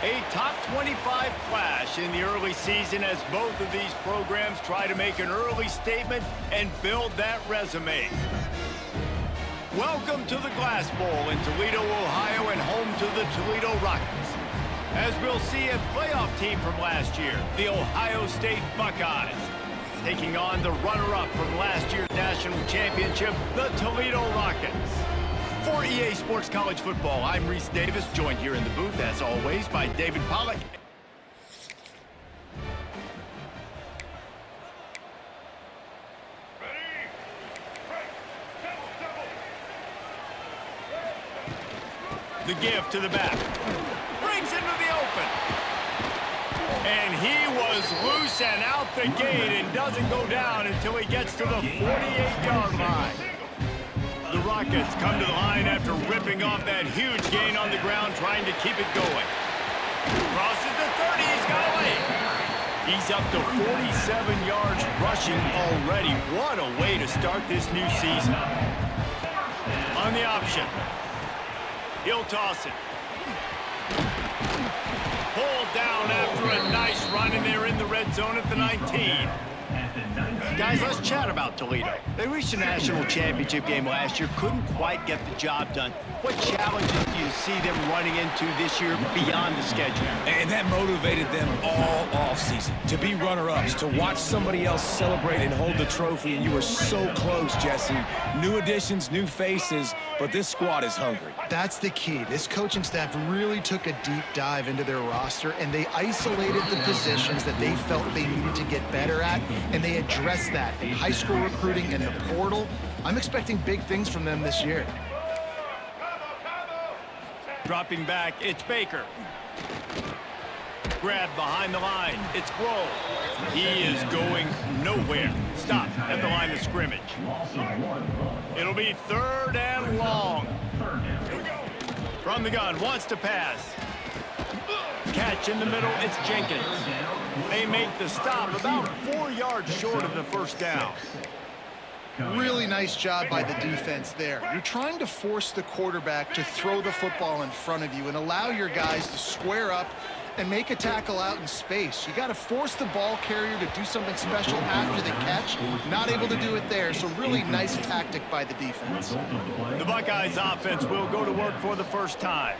A top 25 clash in the early season as both of these programs try to make an early statement and build that resume. Welcome to the Glass Bowl in Toledo, Ohio, and home to the Toledo Rockets. As we'll see, a playoff team from last year, the Ohio State Buckeyes, taking on the runner-up from last year's national championship, the Toledo Rockets. For EA Sports College Football, I'm Reese Davis, joined here in the booth, as always, by David Pollack. The give to the back. Brings into the open. And he was loose and out the gate and doesn't go down until he gets to the 48-yard line. The Rockets come to the line after ripping off that huge gain on the ground, trying to keep it going. Crosses the 30, he's got away. He's up to 47 yards rushing already. What a way to start this new season. On the option. He'll toss it. Pulled down after a nice run, and they're in the red zone at the 19. Guys, let's chat about Toledo. They reached a national championship game last year, couldn't quite get the job done. What challenges do you see them running into this year beyond the schedule? And that motivated them all offseason. To be runner-ups, to watch somebody else celebrate and hold the trophy, and you were so close, Jesse. New additions, new faces, but this squad is hungry. That's the key. This coaching staff really took a deep dive into their roster, and they isolated the positions that they felt they needed to get better at, and they addressed that in high school recruiting and the portal. I'm expecting big things from them this year. Dropping back, it's Baker. Grab behind the line, it's Grohl. He is going nowhere. Stop at the line of scrimmage. It'll be third and long. From the gun, wants to pass. Catch in the middle, it's Jenkins. They make the stop about 4 yards short of the first down. Really nice job by the defense there. You're trying to force the quarterback to throw the football in front of you and allow your guys to square up and make a tackle out in space. You got to force the ball carrier to do something special after the catch. Not able to do it there, so really nice tactic by the defense. The Buckeyes offense will go to work for the first time.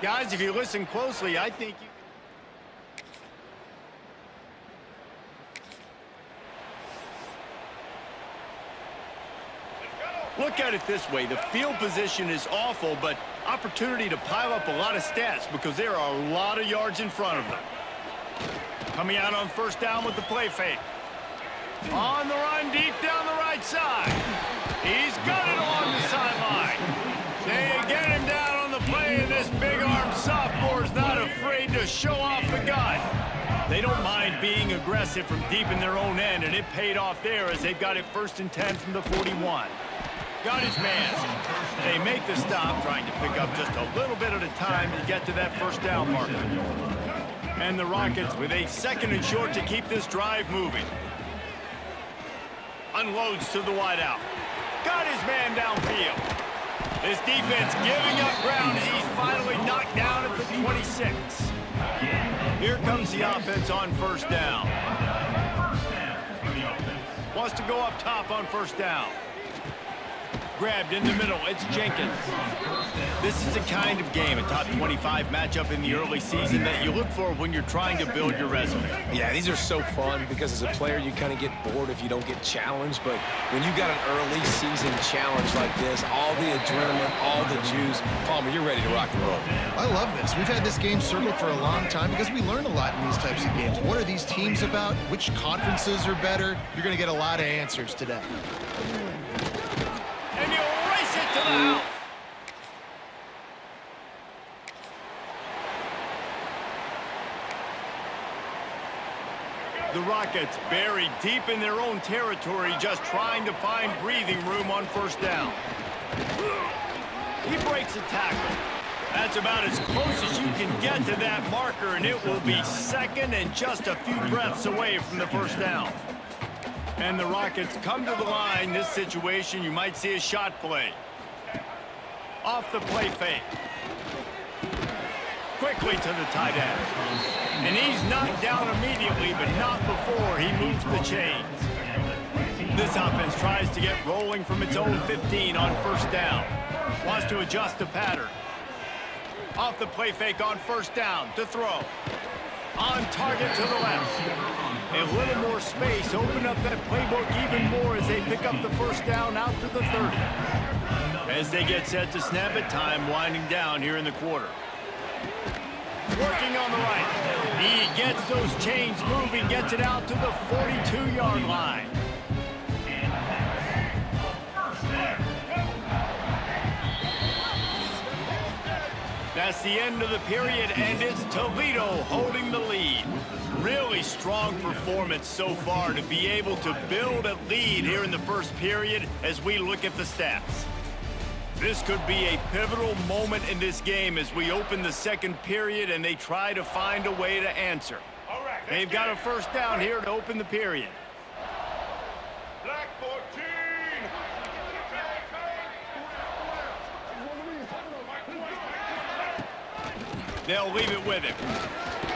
Guys, if you listen closely, I think you... Look at it this way. The field position is awful, but opportunity to pile up a lot of stats because there are a lot of yards in front of them. Coming out on first down with the play fake. On the run deep down the right side. He's got it along the sideline. They get him down on the play, and this big-armed sophomore is not afraid to show off the gun. They don't mind being aggressive from deep in their own end, and it paid off there as they've got it 1st and 10 from the 41. Got his man. They make the stop, trying to pick up just a little bit at a time to get to that first down marker. And the Rockets with a 2nd and short to keep this drive moving. Unloads to the wideout. Got his man downfield. This defense giving up ground as he's finally knocked down at the 26. Here comes the offense on first down. Wants to go up top on first down. Grabbed in the middle, it's Jenkins. This is the kind of game, a top 25 matchup in the early season, that you look for when you're trying to build your resume. Yeah, these are so fun because as a player, you kind of get bored if you don't get challenged. But when you got an early season challenge like this, all the adrenaline, all the juice, Palmer, you're ready to rock and roll. I love this. We've had this game circled for a long time because we learn a lot in these types of games. What are these teams about? Which conferences are better? You're going to get a lot of answers today. And you race it to the house. The Rockets buried deep in their own territory, just trying to find breathing room on first down. He breaks a tackle. That's about as close as you can get to that marker, and it will be 2nd and just a few breaths away from the first down. And the Rockets come to the line. This situation, you might see a shot play. Off the play fake. quickly to the tight end. And he's knocked down immediately, but not before he moves the chains. This offense tries to get rolling from its own 15 on first down. Wants to adjust the pattern. Off the play fake on first down to throw. On target to the left. A little more space. Open up that playbook even more as they pick up the first down out to the 30. As they get set to snap it, time winding down here in the quarter. Working on the right. He gets those chains moving, gets it out to the 42-yard line. That's the end of the period, and it's Toledo holding the lead. Really strong performance so far to be able to build a lead here in the first period as we look at the stats. This could be a pivotal moment in this game as we open the second period and they try to find a way to answer. They've got a first down here to open the period. Black 14. They'll leave it with him.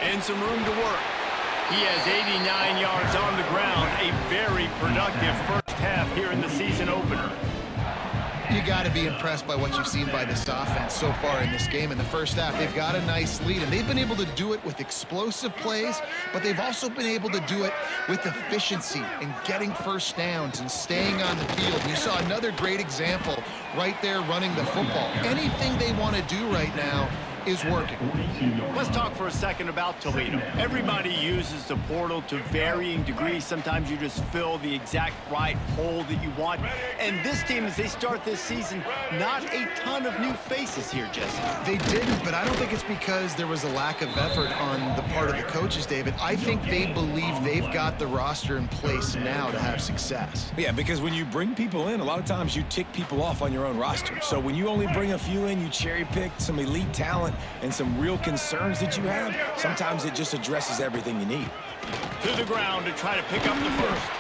And some room to work. He has 89 yards on the ground. A very productive first half here in the season opener. You got to be impressed by what you've seen by this offense so far in this game. In the first half, they've got a nice lead, and they've been able to do it with explosive plays, but they've also been able to do it with efficiency and getting first downs and staying on the field. You saw another great example right there running the football. Anything they want to do right now is working. Let's talk for a second about Toledo. Everybody uses the portal to varying degrees. Sometimes you just fill the exact right hole that you want. And this team, as they start this season, not a ton of new faces here, Jesse. They didn't, but I don't think it's because there was a lack of effort on the part of the coaches, David. I think they believe they've got the roster in place now to have success. Yeah, because when you bring people in, a lot of times you tick people off on your own roster. So when you only bring a few in, you cherry pick some elite talent and some real concerns that you have, sometimes it just addresses everything you need. To the ground to try to pick up the first.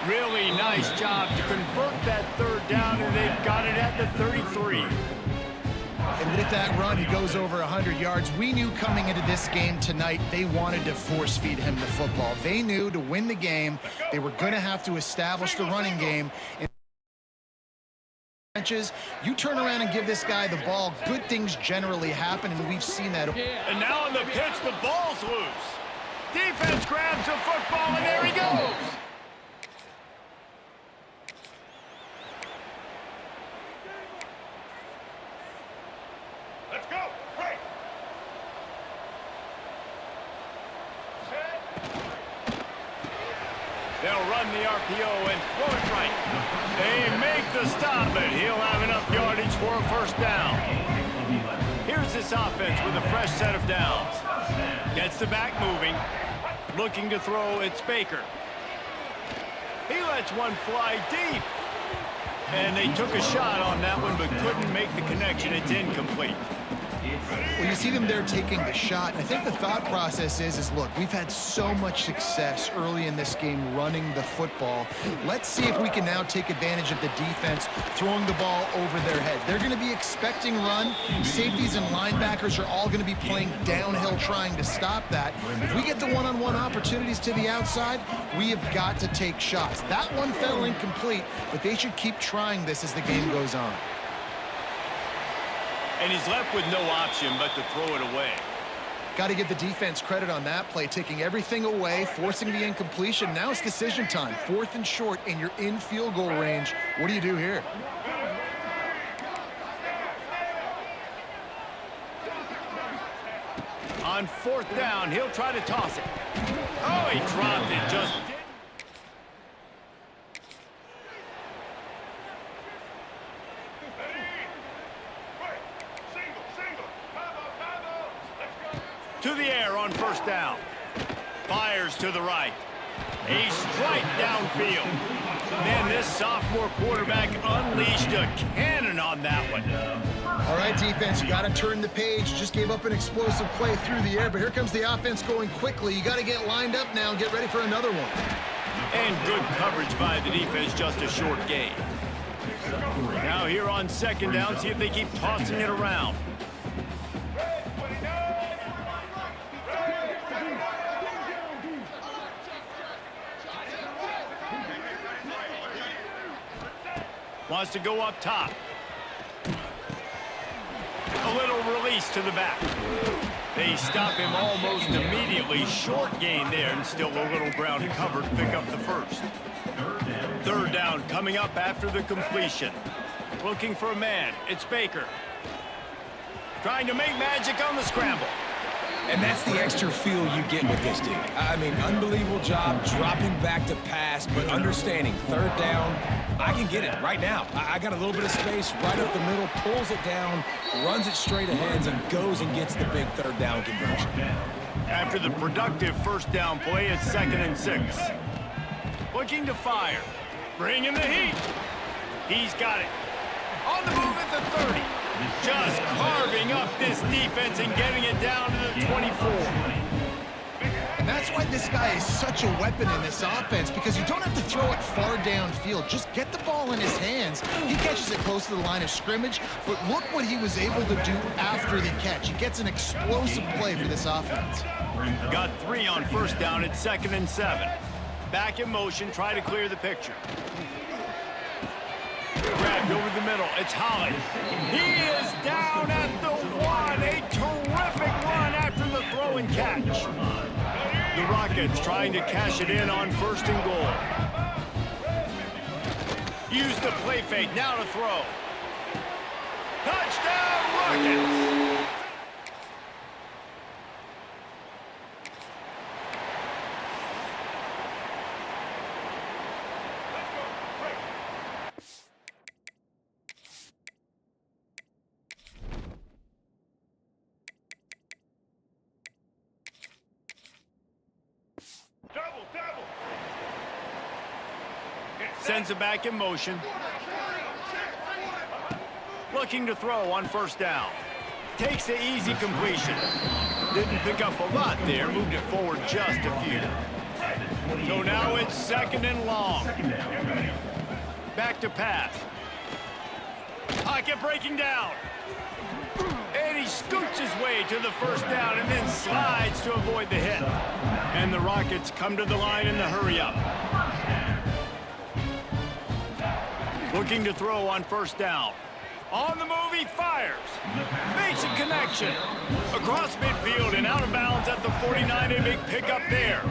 Really nice job to convert that third down, and they've got it at the 33. And with that run, he goes over 100 yards. We knew coming into this game tonight, they wanted to force feed him the football. They knew to win the game, they were going to have to establish the running game. You turn around and give this guy the ball, good things generally happen, and we've seen that. And now on the pitch, the ball's loose. Defense grabs the football, and there he goes. Let's go. Right. They'll run the RPO and throw it right. They make the stop, but he'll have enough yardage for a first down. Here's this offense with a fresh set of downs. Gets the back moving. Looking to throw, it's Baker. He lets one fly deep. And they took a shot on that one, but couldn't make the connection. It's incomplete. Well, you see them there taking the shot, and I think the thought process is look, we've had so much success early in this game running the football. Let's see if we can now take advantage of the defense throwing the ball over their head. They're going to be expecting run. Safeties and linebackers are all going to be playing downhill trying to stop that. If we get the one-on-one opportunities to the outside, we have got to take shots. That one fell incomplete, but they should keep trying this as the game goes on. And he's left with no option but to throw it away. Got to give the defense credit on that play, taking everything away, forcing the incompletion. Now it's decision time. 4th and short, and you're in field goal range. What do you do here? On 4th down, he'll try to toss it. Oh, he dropped it. Just didn't. To the air on first down. Fires to the right. A strike downfield. Man, this sophomore quarterback unleashed a cannon on that one. All right, defense, you got to turn the page. Just gave up an explosive play through the air, but here comes the offense going quickly. You got to get lined up now and get ready for another one. And good coverage by the defense, just a short gain. Now here on 2nd down, see if they keep tossing it around. Wants to go up top. A little release to the back. They stop him almost immediately. Short gain there, and still a little ground covered to pick up the first. Third down coming up after the completion. Looking for a man. It's Baker. Trying to make magic on the scramble. And that's the extra feel you get with this dude. I mean, unbelievable job dropping back to pass, but understanding third down, I can get it right now. I got a little bit of space right up the middle, pulls it down, runs it straight ahead, and goes and gets the big third down conversion. After the productive first down play, it's 2nd and 6. Looking to fire. Bringing the heat. He's got it. On the move at the 30. Just carving up this defense and getting it down to the 24. And that's why this guy is such a weapon in this offense, because you don't have to throw it far downfield. Just get the ball in his hands. He catches it close to the line of scrimmage, but look what he was able to do after the catch. He gets an explosive play for this offense. Got 3 on first down at 2nd and 7. Back in motion, try to clear the picture. Grabbed over the middle. It's Holly. He is down at the 1. A terrific run after the throw and catch. The Rockets trying to cash it in on 1st and goal. Use the play fake. Now to throw. Touchdown, Rockets! Sends it back in motion. Looking to throw on 1st down. Takes the easy completion. Didn't pick up a lot there. Moved it forward just a few. So now it's 2nd and long. Back to pass. Pocket breaking down. And he scoots his way to the 1st down and then slides to avoid the hit. And the Rockets come to the line in the hurry-up. Looking to throw on 1st down. On the move, he fires. Makes a connection. Across midfield and out of bounds at the 49. A big pickup there.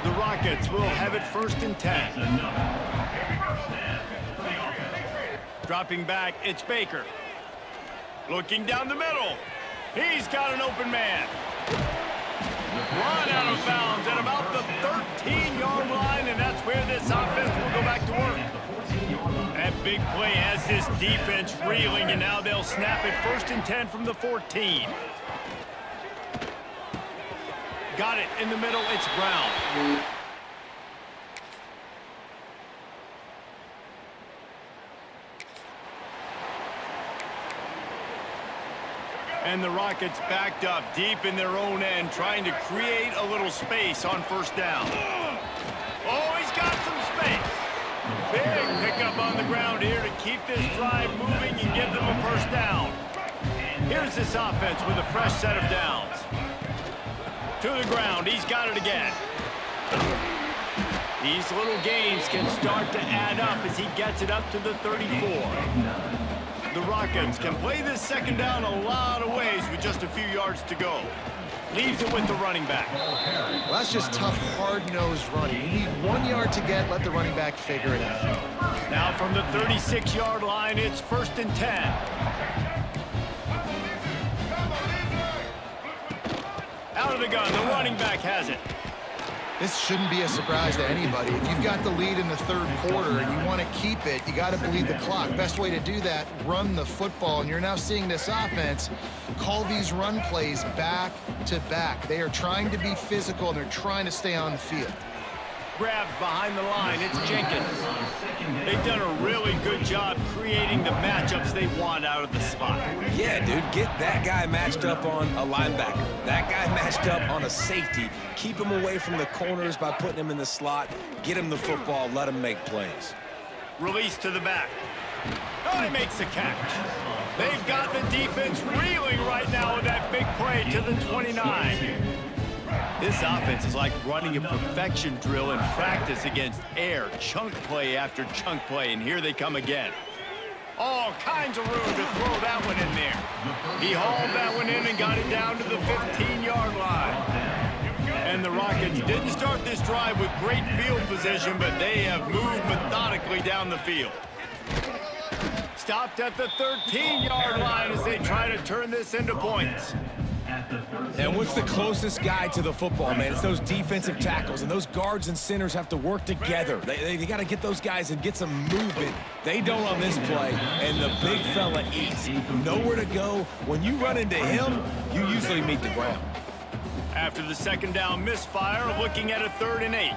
The Rockets will have it 1st and 10. Dropping back, it's Baker. Looking down the middle. He's got an open man. Run out of bounds at about the 13-yard line, and that's where this offense will go back to work. That big play has this defense reeling, and now they'll snap it 1st and 10 from the 14. Got it in the middle, it's Brown. And the Rockets backed up deep in their own end, trying to create a little space on 1st down. Oh, he's got some space. Big pickup on the ground here to keep this drive moving and give them a 1st down. Here's this offense with a fresh set of downs. To the ground, he's got it again. These little gains can start to add up as he gets it up to the 34. The Rockets can play this 2nd down a lot of ways with just a few yards to go. Leaves it with the running back. Well, that's just tough, hard-nosed running. You need 1 yard to get, let the running back figure it out. Now from the 36-yard line, it's 1st and 10. Out of the gun, the running back has it. This shouldn't be a surprise to anybody. If you've got the lead in the 3rd quarter and you want to keep it, you got to bleed the clock. Best way to do that, run the football. And you're now seeing this offense call these run plays back to back. They are trying to be physical, and they're trying to stay on the field. Grabs behind the line, it's Jenkins. They've done a really good job creating the matchups they want out of the slot. Yeah, dude, get that guy matched up on a linebacker. That guy matched up on a safety. Keep him away from the corners by putting him in the slot. Get him the football, let him make plays. Release to the back. Oh, he makes the catch. They've got the defense reeling right now with that big play to the 29. This offense is like running a perfection drill in practice against air, chunk play after chunk play, and here they come again. All kinds of room to throw that one in there. He hauled that one in and got it down to the 15-yard line. And the Rockets didn't start this drive with great field position, but they have moved methodically down the field. Stopped at the 13-yard line as they try to turn this into points. And what's the closest guy to the football, man? It's those defensive tackles, and those guards and centers have to work together. They got to get those guys and get some movement. They don't on this play, and the big fella eats. Nowhere to go. When you run into him, you usually meet the ground. After the second down misfire, looking at a 3rd and 8.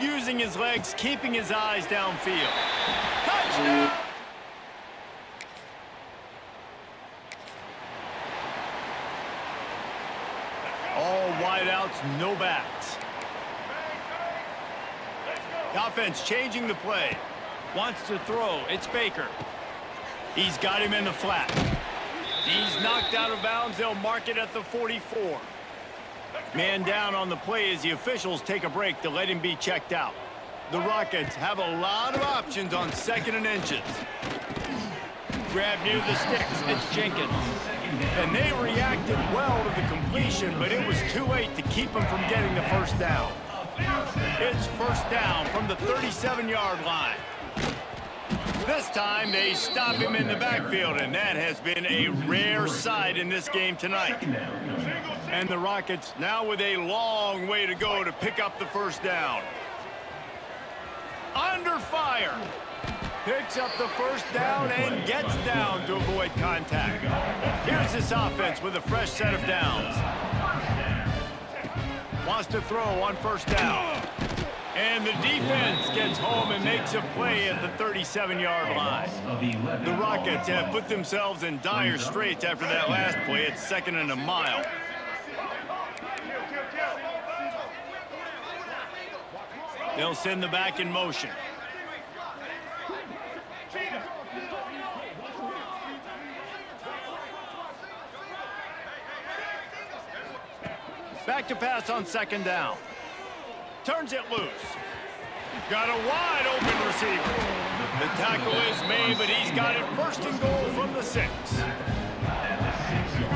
Using his legs, keeping his eyes downfield. Touchdown! All wideouts, no backs. The offense changing the play. Wants to throw. It's Baker. He's got him in the flat. He's knocked out of bounds. They'll mark it at the 44. Man down on the play as the officials take a break to let him be checked out. The Rockets have a lot of options on 2nd and inches. Grab near the sticks. It's Jenkins. And they reacted well to the completion, but it was too late to keep them from getting the first down. It's first down from the 37-yard line. This time, they stop him in the backfield, and that has been a rare sight in this game tonight. And the Rockets now with a long way to go to pick up the first down. Under fire. Picks up the first down and gets down to avoid contact. Here's this offense with a fresh set of downs. Wants to throw on first down. And the defense gets home and makes a play at the 37-yard line. The Rockets have put themselves in dire straits after that last play. It's 2nd and a mile. They'll send the back in motion. Back to pass on 2nd down. Turns it loose. Got a wide open receiver. The tackle is made, but he's got it 1st and goal from the 6.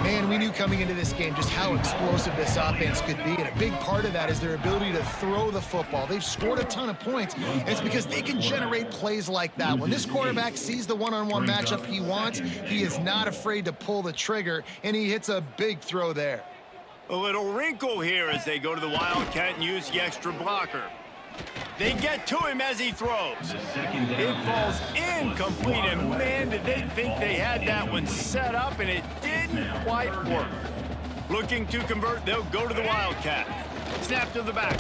Man, we knew coming into this game just how explosive this offense could be, and a big part of that is their ability to throw the football. They've scored a ton of points, and it's because they can generate plays like that. When this quarterback sees the one-on-one matchup he wants, he is not afraid to pull the trigger, and he hits a big throw there. A little wrinkle here as they go to the Wildcat and use the extra blocker. They get to him as he throws. It falls incomplete, and man, did they think they had that one set up, and it didn't quite work. Looking to convert, they'll go to the Wildcat. Snap to the back.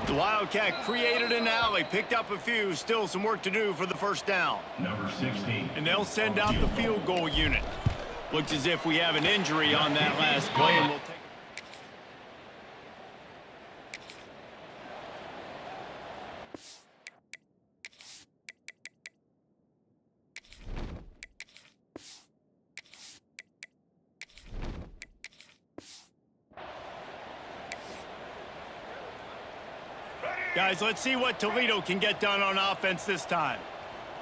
The Wildcat created an alley, picked up a few, still some work to do for the first down. Number 16. And they'll send out the field goal unit. Looks as if we have an injury on that last play, and we'll take Guys, let's see what Toledo can get done on offense this time.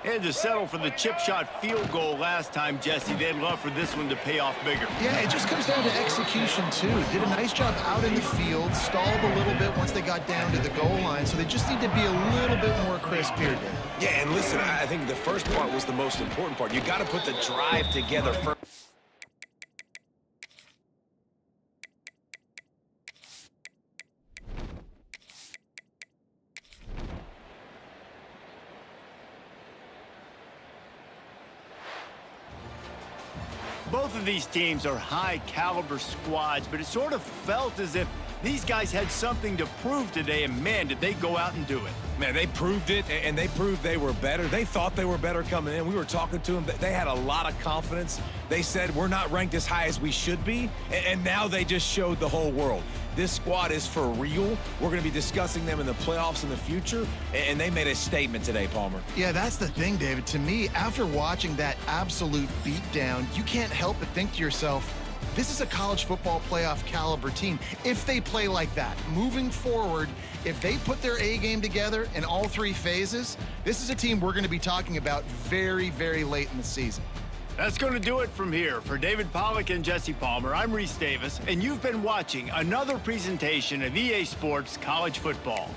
They had to settle for the chip shot field goal last time, Jesse. They'd love for this one to pay off bigger. Yeah, it just comes down to execution, too. Did a nice job out in the field, stalled a little bit once they got down to the goal line, so they just need to be a little bit more crisp here, Dave. Yeah, and listen, I think the first part was the most important part. You got to put the drive together first. Both of these teams are high-caliber squads, but it sort of felt as if these guys had something to prove today, and man, did they go out and do it. Man, they proved it, and they proved they were better. They thought they were better coming in. We were talking to them. They had a lot of confidence. They said, we're not ranked as high as we should be, and now they just showed the whole world. This squad is for real. We're going to be discussing them in the playoffs in the future, and they made a statement today, Palmer. Yeah, that's the thing, David. To me, after watching that absolute beatdown, you can't help but think to yourself, This is a college football playoff caliber team. If they play like that, moving forward, if they put their A game together in all three phases, this is a team we're going to be talking about very, very late in the season. That's going to do it from here. For David Pollack and Jesse Palmer, I'm Reese Davis, and you've been watching another presentation of EA Sports College Football.